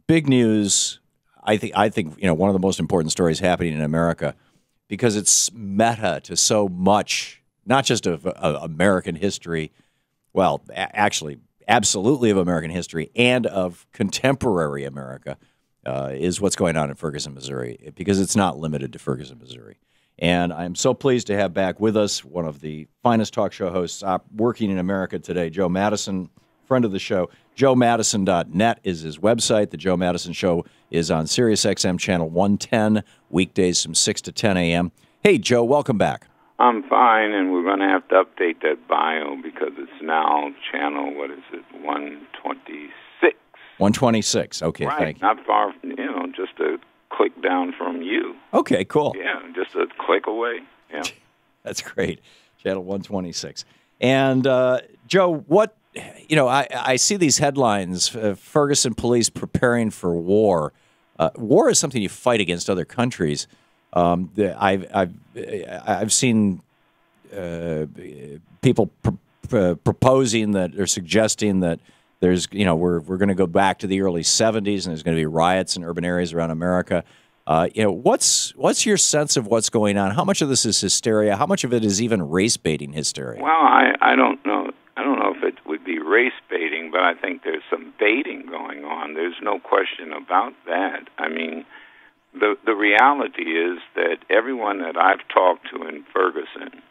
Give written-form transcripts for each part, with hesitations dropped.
big news. I think one of the most important stories happening in America because it's meta to so much, not just of American history. Well, actually, absolutely of American history and of contemporary America is what's going on in Ferguson, Missouri, because it's not limited to Ferguson, Missouri. And I'm so pleased to have back with us one of the finest talk show hosts working in America today, Joe Madison, friend of the show. JoeMadison.net is his website. The Joe Madison Show is on SiriusXM Channel 110, weekdays from 6 to 10 a.m. Hey, Joe, welcome back. I'm fine, and we're going to have to update that bio because it's now channel, 126? 126, okay, right. Thank you. Not far, just a click down from you. Okay, cool. Yeah, just a click away. Yeah. That's great. Channel 126. And, Joe, I see these headlines, Ferguson police preparing for war. War is something you fight against other countries. I've seen people proposing that or suggesting that there's we're going to go back to the early 70s and there's going to be riots in urban areas around America. What's your sense of what's going on? How much of this is hysteria? How much of it is even race baiting hysteria? Well, I don't know. I don't know if it would be race baiting, but I think there's some baiting going on. There's no question about that. I mean, the reality is that everyone that I've talked to in Ferguson,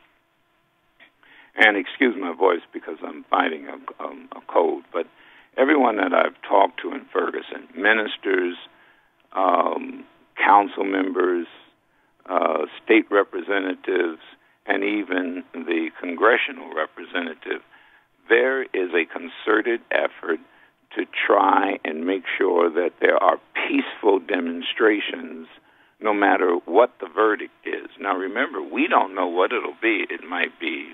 and excuse my voice because I'm fighting a cold, but everyone that I've talked to in Ferguson, ministers, council members, state representatives, and even the congressional representative, there is a concerted effort to try and make sure that there are peaceful demonstrations no matter what the verdict is. Now, remember, we don't know what it'll be. It might be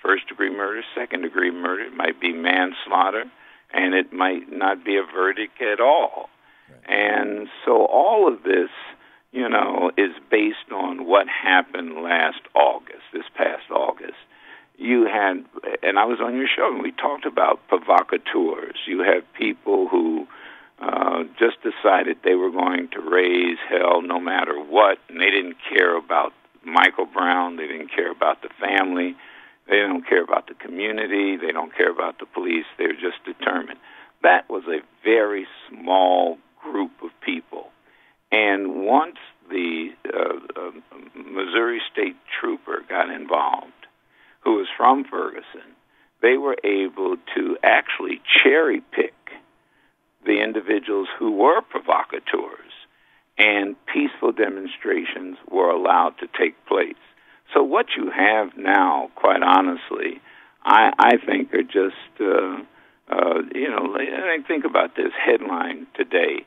first-degree murder, second-degree murder. It might be manslaughter, and it might not be a verdict at all. Right. And so all of this, is based on what happened this past August. You had, and I was on your show, and we talked about provocateurs. You had people who just decided they were going to raise hell no matter what, and they didn't care about Michael Brown. They didn't care about the family. They don't care about the community. They don't care about the police. They're just determined. That was a very small group of people. And once the Missouri State Trooper got involved, who was from Ferguson, they were able to actually cherry-pick the individuals who were provocateurs, and peaceful demonstrations were allowed to take place. So what you have now, quite honestly, I think are just, think about this headline today,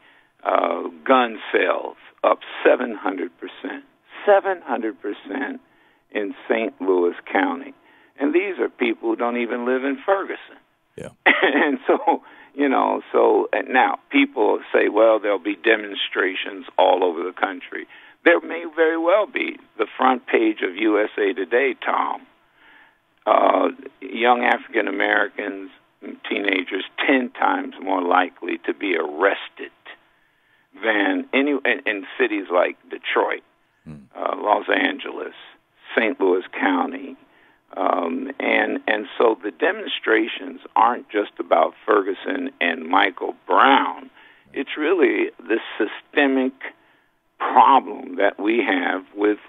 gun sales up 700%, 700% in St. Louis County. And these are people who don't even live in Ferguson. Yeah. And so, now people say, well, there'll be demonstrations all over the country. There may very well be. The front page of USA Today, Tom, young African Americans, teenagers, 10 times more likely to be arrested than in cities like Detroit, Los Angeles, St. Louis County. And so the demonstrations aren't just about Ferguson and Michael Brown. It's really this systemic problem that we have with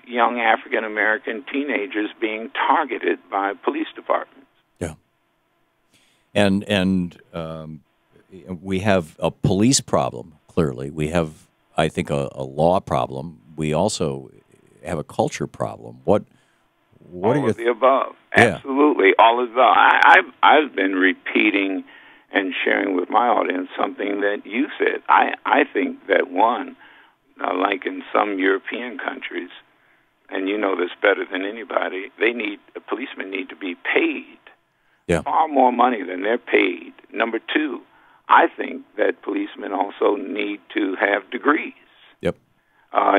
young African-American teenagers being targeted by police departments. Yeah. And we have a police problem, clearly. We have, I think, a law problem. We also have a culture problem. What all of the above. Yeah. Absolutely, all of the above. I've been repeating and sharing with my audience something that you said. I think that one, like in some European countries, and you know this better than anybody, policemen need to be paid far more money than they're paid. Number two, I think that policemen also need to have degrees. Yep.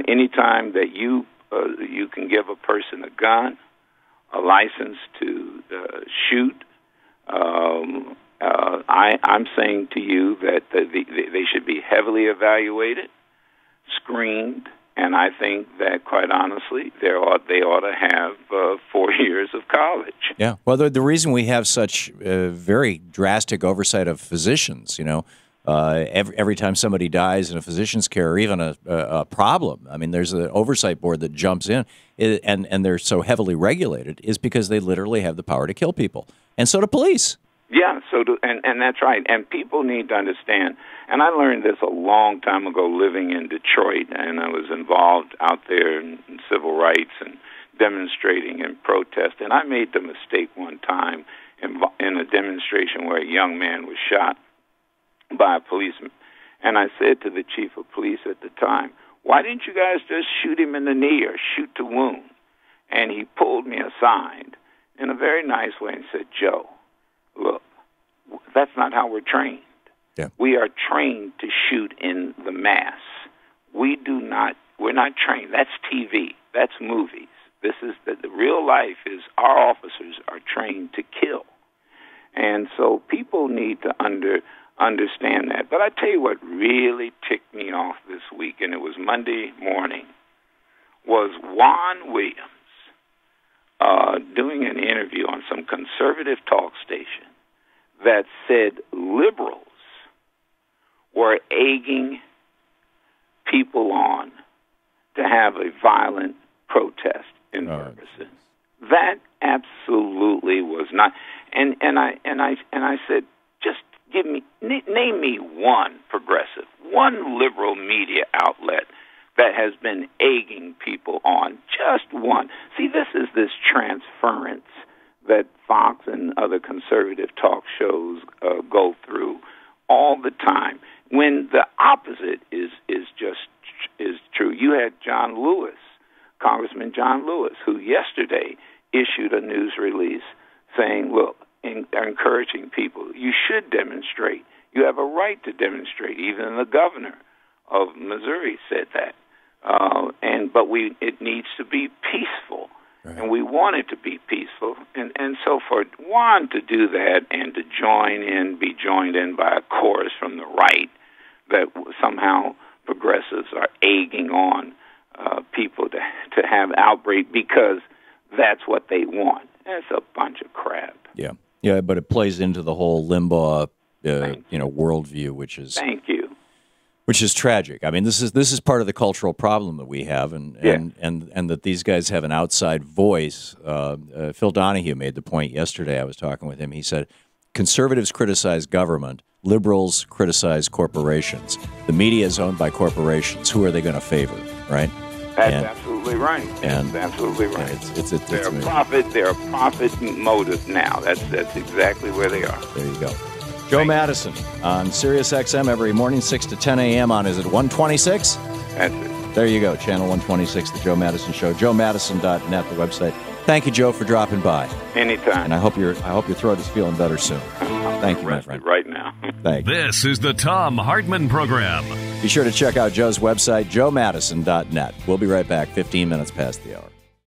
Anytime that you can give a person a gun, a license to shoot, I'm saying to you that they should be heavily evaluated, screened, and I think that, quite honestly, they ought to have 4 years of college. Yeah. Well, the reason we have such very drastic oversight of physicians, every time somebody dies in a physician's care, or even a problem, I mean, there's an oversight board that jumps in, and they're so heavily regulated, is because they literally have the power to kill people. And so do police. Yeah, and that's right. And people need to understand, and I learned this a long time ago living in Detroit, and I was involved out there in civil rights and demonstrating and protest. And I made the mistake one time in a demonstration where a young man was shot by a policeman. And I said to the chief of police at the time, why didn't you guys just shoot him in the knee or shoot to wound? And he pulled me aside in a very nice way and said, Joe, look, that's not how we're trained. Yeah. We are trained to shoot in the mass. We're not trained. That's TV. That's movies. This is the real life is our officers are trained to kill. And so people need to understand that. But I tell you what really ticked me off this week, and it was Monday morning, was Juan Williams doing an interview on some conservative talk station that said liberals were egging people on to have a violent protest in Ferguson. That absolutely was not. And I said, just name me one progressive, one liberal media outlet that has been egging people on. Just one. See, this is this transference that Fox and other conservative talk shows go through all the time, when the opposite is true. You had John Lewis, Congressman John Lewis, who yesterday issued a news release saying, look, encouraging people, you should demonstrate. You have a right to demonstrate. Even the governor of Missouri said that. But it needs to be peaceful. Right. And we want it to be peaceful. And so for Juan to do that and to be joined in by a chorus from the right that somehow progressives are egging on people to have outbreak because that's what they want. That's a bunch of crap. Yeah. Yeah, but it plays into the whole Limbaugh worldview, which is Thank you. Which is tragic. I mean, this is part of the cultural problem that we have, and that these guys have an outside voice. Phil Donahue made the point yesterday. I was talking with him. He said, conservatives criticize government, liberals criticize corporations. The media is owned by corporations. Who are they going to favor, right? That's absolutely right. That's absolutely right. They're a profit motive now. That's exactly where they are. There you go. Joe Madison on Sirius XM every morning, 6 to 10 a.m. on, is it 126? That's it. There you go, channel 126, The Joe Madison Show, joemadison.net, the website. Thank you, Joe, for dropping by. Anytime. And I hope your throat is feeling better soon. Thank you, my friend. Right now. Thank you. This is the Thom Hartmann Program. Be sure to check out Joe's website, joemadison.net. We'll be right back, 15 minutes past the hour.